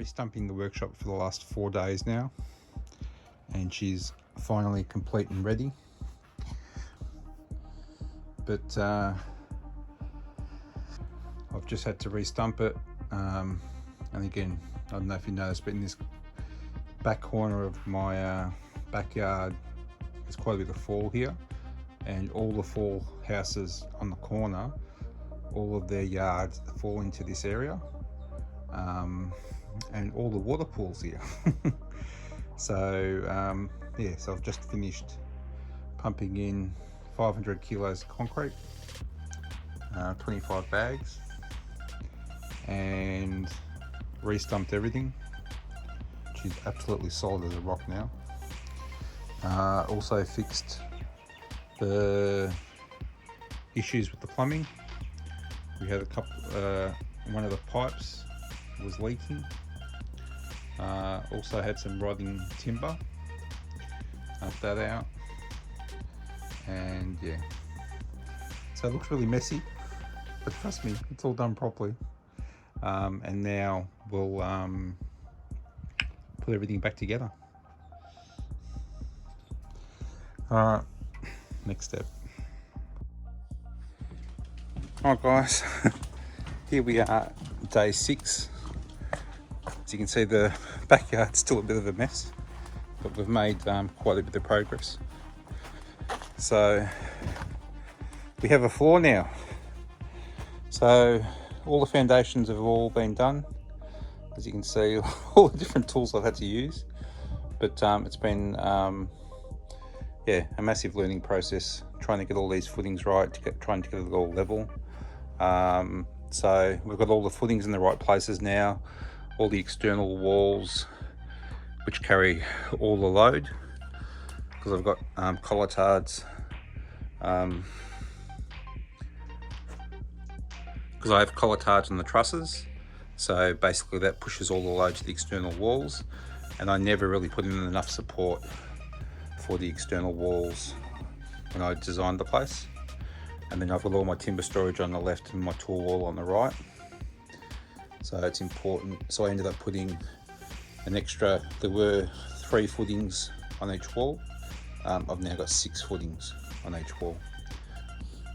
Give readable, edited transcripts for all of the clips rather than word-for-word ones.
restumping the workshop for the last 4 days now, and she's finally complete and ready. But I've just had to restump it, and again, I don't know if you noticed, but in this back corner of my backyard there's quite a bit of fall here, and all the fall houses on the corner, all of their yards fall into this area, and all the water pools here. So yeah, so I've just finished pumping in 500 kilos of concrete, 25 bags, and restumped everything. She's absolutely solid as a rock now. Also fixed the issues with the plumbing. We had a couple, one of the pipes was leaking. Also had some rotting timber. Up that out, and yeah, so it looks really messy, but trust me, it's all done properly. And now we'll put everything back together. Alright, next step. Alright guys, here we are, day 6. As you can see, the backyard's still a bit of a mess, but we've made quite a bit of progress. So we have a floor now. So all the foundations have all been done. As you can see, all the different tools I've had to use, but it's been yeah, a massive learning process, trying to get all these footings right, trying to get it all level. So we've got all the footings in the right places now, all the external walls which carry all the load, because I've got colletards, because I have colletards on the trusses, so basically that pushes all the load to the external walls, and I never really put in enough support for the external walls when I designed the place. And then I've got all my timber storage on the left and my tool wall on the right, so it's important. So I ended up putting an extra, there were 3 footings on each wall. I've now got 6 footings on each wall,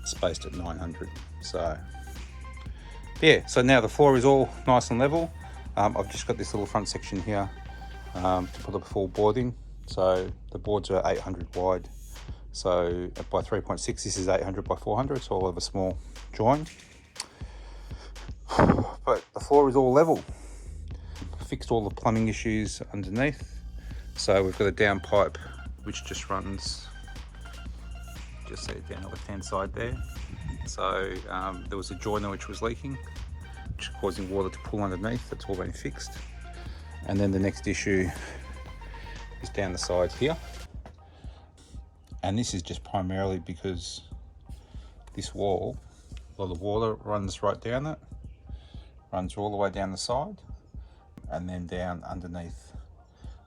spaced at 900. So yeah, so now the floor is all nice and level. I've just got this little front section here to put a full board in. So the boards are 800 wide, so by 3.6, this is 800 by 400, so I'll have a small join. But the floor is all level. Fixed all the plumbing issues underneath, so we've got a down pipe which just runs, just see it down the left hand side there. So there was a joiner which was leaking, which is causing water to pool underneath. That's all been fixed. And then the next issue is down the side here, and this is just primarily because this wall, well, the water runs right down it, runs all the way down the side and then down underneath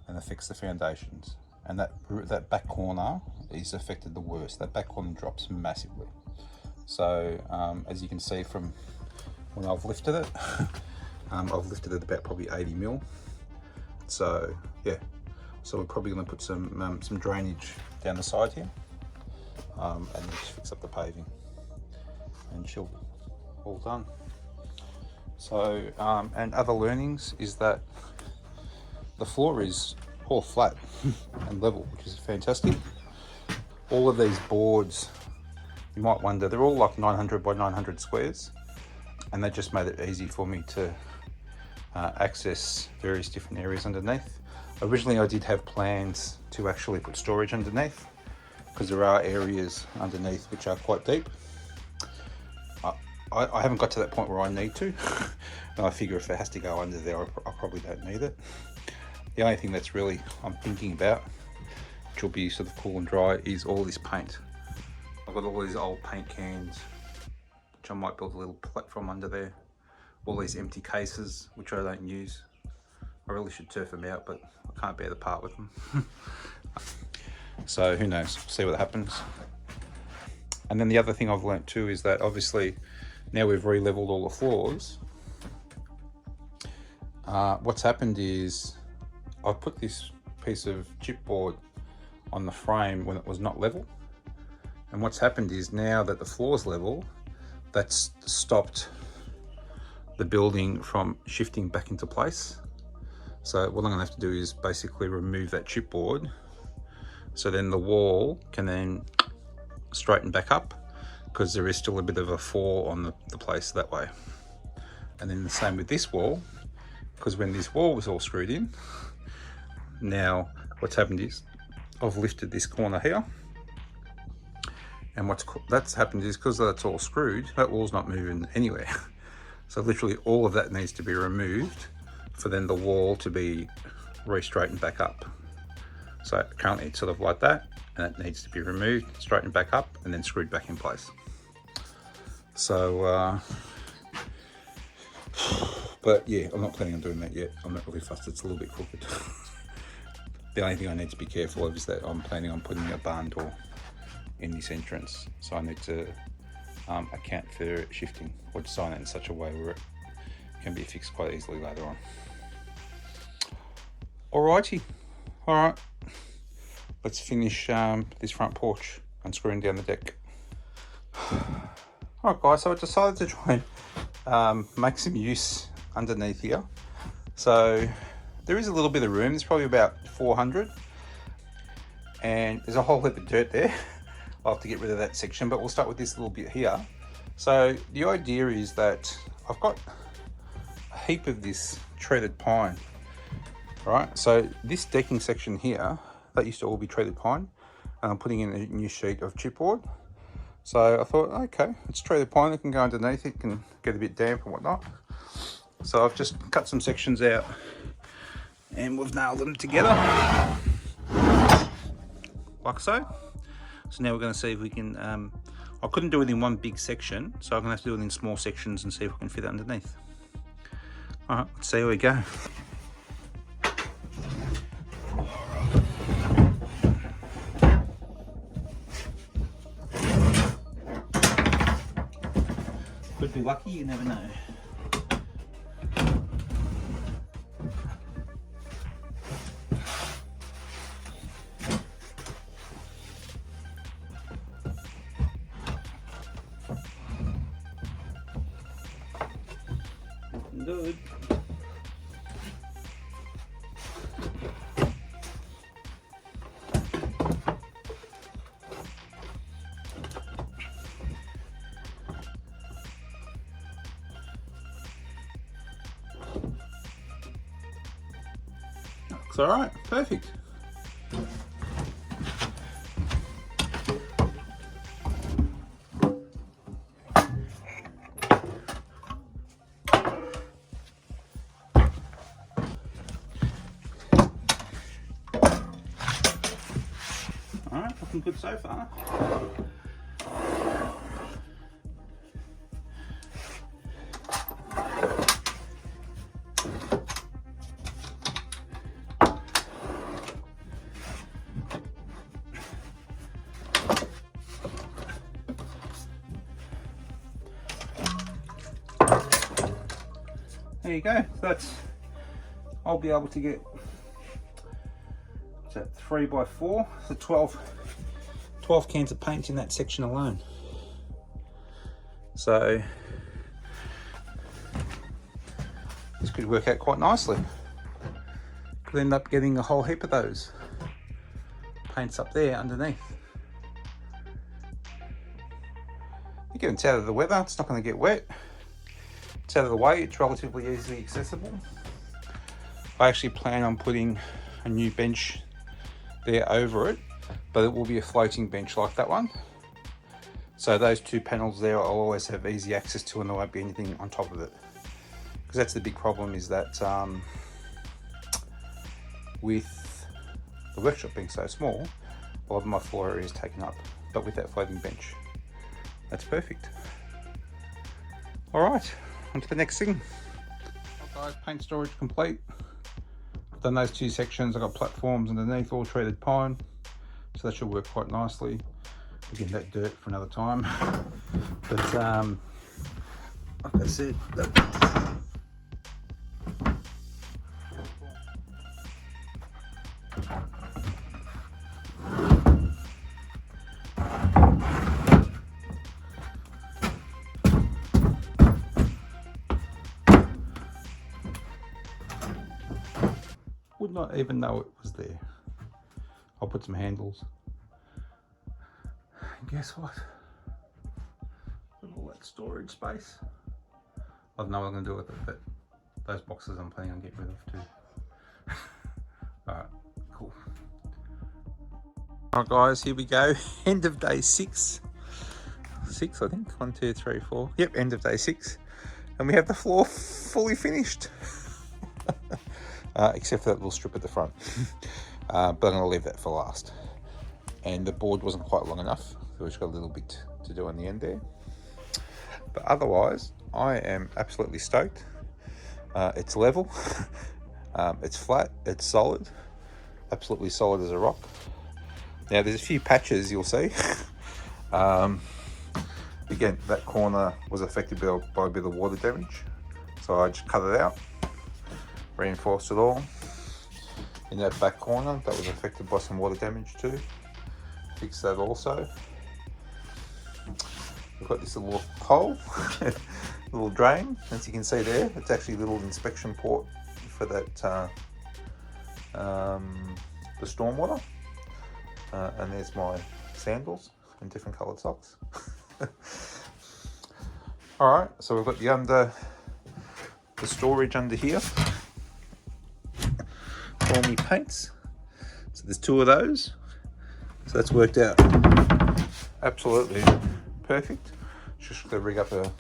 and affects the foundations. And that back corner is affected the worst. That back corner drops massively. So as you can see from when I've lifted it, I've lifted it about probably 80 mil. So yeah, so we're probably going to put some drainage down the side here, and just fix up the paving, and she'll be all done. So and other learnings is that the floor is all flat and level, which is fantastic. All of these boards, you might wonder, they're all like 900 by 900 squares, and that just made it easy for me to access various different areas underneath. Originally I did have plans to actually put storage underneath, because there are areas underneath which are quite deep. I haven't got to that point where I need to, and I figure if it has to go under there, I probably don't need it. The only thing that's really I'm thinking about, which will be sort of cool and dry, is all this paint. I've got all these old paint cans, which I might build a little platform under there. All these empty cases, which I don't use. I really should turf them out, but I can't bear the part with them. So who knows, see what happens. And then the other thing I've learnt too is that obviously now we've re-leveled all the floors, what's happened is I've put this piece of chipboard on the frame when it was not level, and what's happened is now that the floor's level, that's stopped the building from shifting back into place. So what I'm gonna have to do is basically remove that chipboard, so then the wall can then straighten back up, because there is still a bit of a fall on the place that way. And then the same with this wall, because when this wall was all screwed in, now what's happened is I've lifted this corner here, and that's happened is because that's all screwed, that wall's not moving anywhere. So literally all of that needs to be removed for then the wall to be re-straightened back up. So currently it's sort of like that, and it needs to be removed, straightened back up, and then screwed back in place. So, but yeah, I'm not planning on doing that yet. I'm not really fussed, it's a little bit crooked. The only thing I need to be careful of is that I'm planning on putting a barn door in this entrance. So I need to account for shifting or design it in such a way where it can be fixed quite easily later on. Alrighty, alright. Let's finish this front porch, unscrewing down the deck. Alright guys, so I decided to try and make some use underneath here. So there is a little bit of room, there's probably about 400, and there's a whole heap of dirt there. I'll have to get rid of that section, but we'll start with this little bit here. So the idea is that I've got a heap of this treated pine, right? So this decking section here, that used to all be treated pine, and I'm putting in a new sheet of chipboard. So I thought, okay, it's treated pine, it can go underneath, it can get a bit damp and whatnot. So I've just cut some sections out and we've nailed them together, like so. So now we're going to see if we can, I couldn't do it in one big section, so I'm going to have to do it in small sections and see if we can fit it underneath. All right, let's see how we go. Could be lucky, you never know. Good. Looks all right, perfect. Looking good so far. There you go. So that's, I'll be able to get, what's that, 3x4, so 12 cans of paint in that section alone. So this could work out quite nicely. Could end up getting a whole heap of those paints up there underneath. Again, it's out of the weather, it's not going to get wet. It's out of the way, it's relatively easily accessible. I actually plan on putting a new bench there over it, but it will be a floating bench like that one. So those two panels there I'll always have easy access to, and there won't be anything on top of it. Because that's the big problem, is that with the workshop being so small, a lot of my floor area is taken up. But with that floating bench, that's perfect. All right, on to the next thing. Guys, paint storage complete. I've done those two sections. I've got platforms underneath, all treated pine. So that should work quite nicely. Again, that dirt for another time. But like I said, would not even know it was there. I'll put some handles. And guess what? Look at all that storage space. I don't know what I'm going to do with it, but those boxes I'm planning on getting rid of too. Alright, cool. Alright guys, here we go. End of day 6. 6 I think. 1, 2, 3, 4. Yep, end of day 6. And we have the floor fully finished. Except for that little strip at the front. But I'm going to leave that for last. And the board wasn't quite long enough, so we've just got a little bit to do on the end there. But otherwise, I am absolutely stoked. It's level, it's flat, it's solid, absolutely solid as a rock. Now there's a few patches you'll see. Again, that corner was affected by a bit of water damage, so I just cut it out, reinforced it all. In that back corner, that was affected by some water damage too. Fixed that also. We've got this little hole, little drain, as you can see there. It's actually a little inspection port for that the stormwater. And there's my sandals in different coloured socks. All right, so we've got the storage under here for me paints. So there's 2 of those. So that's worked out absolutely perfect. Just got to rig up a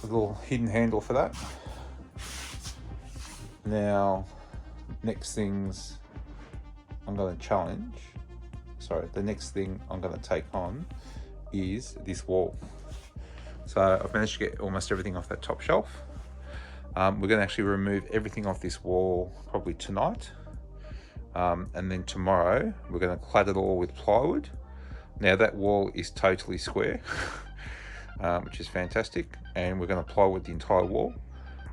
little hidden handle for that. Now, next things I'm going to challenge. Sorry, the next thing I'm going to take on is this wall. So I've managed to get almost everything off that top shelf. We're going to actually remove everything off this wall probably tonight. And then tomorrow we're going to clad it all with plywood. Now that wall is totally square, which is fantastic. And we're going to plywood the entire wall.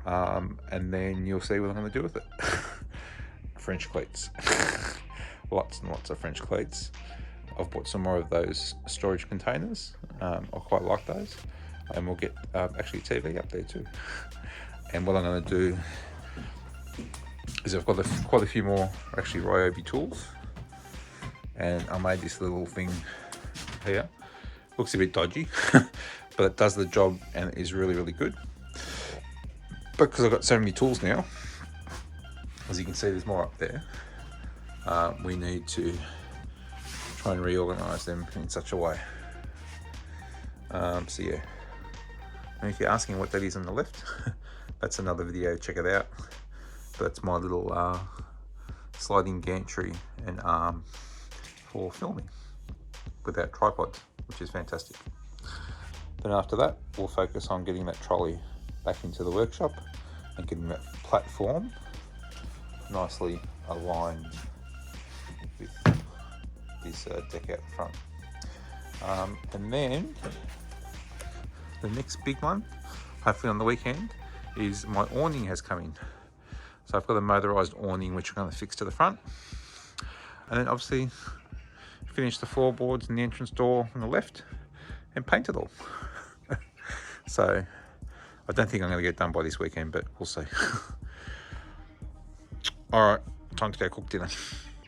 And then you'll see what I'm going to do with it. French cleats. Lots and lots of French cleats. I've bought some more of those storage containers. I quite like those. And we'll get actually TV up there too. And what I'm going to do is I've got quite a few more actually Ryobi tools. And I made this little thing here. Looks a bit dodgy, but it does the job and it is really, really good. But because I've got so many tools now, as you can see there's more up there, we need to try and reorganize them in such a way. So yeah, and if you're asking what that is on the left, that's another video, check it out. But that's my little sliding gantry and arm for filming without tripods, which is fantastic. Then after that, we'll focus on getting that trolley back into the workshop and getting that platform nicely aligned with this deck out the front. And then the next big one, hopefully on the weekend, is my awning has come in. So I've got a motorised awning which I'm going to fix to the front. And then obviously finish the floorboards and the entrance door on the left and paint it all. So I don't think I'm going to get it done by this weekend, but we'll see. All right, time to go cook dinner.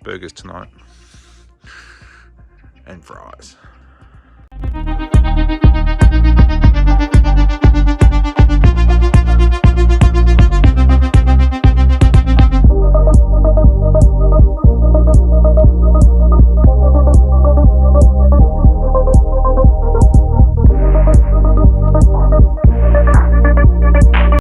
Burgers tonight and fries.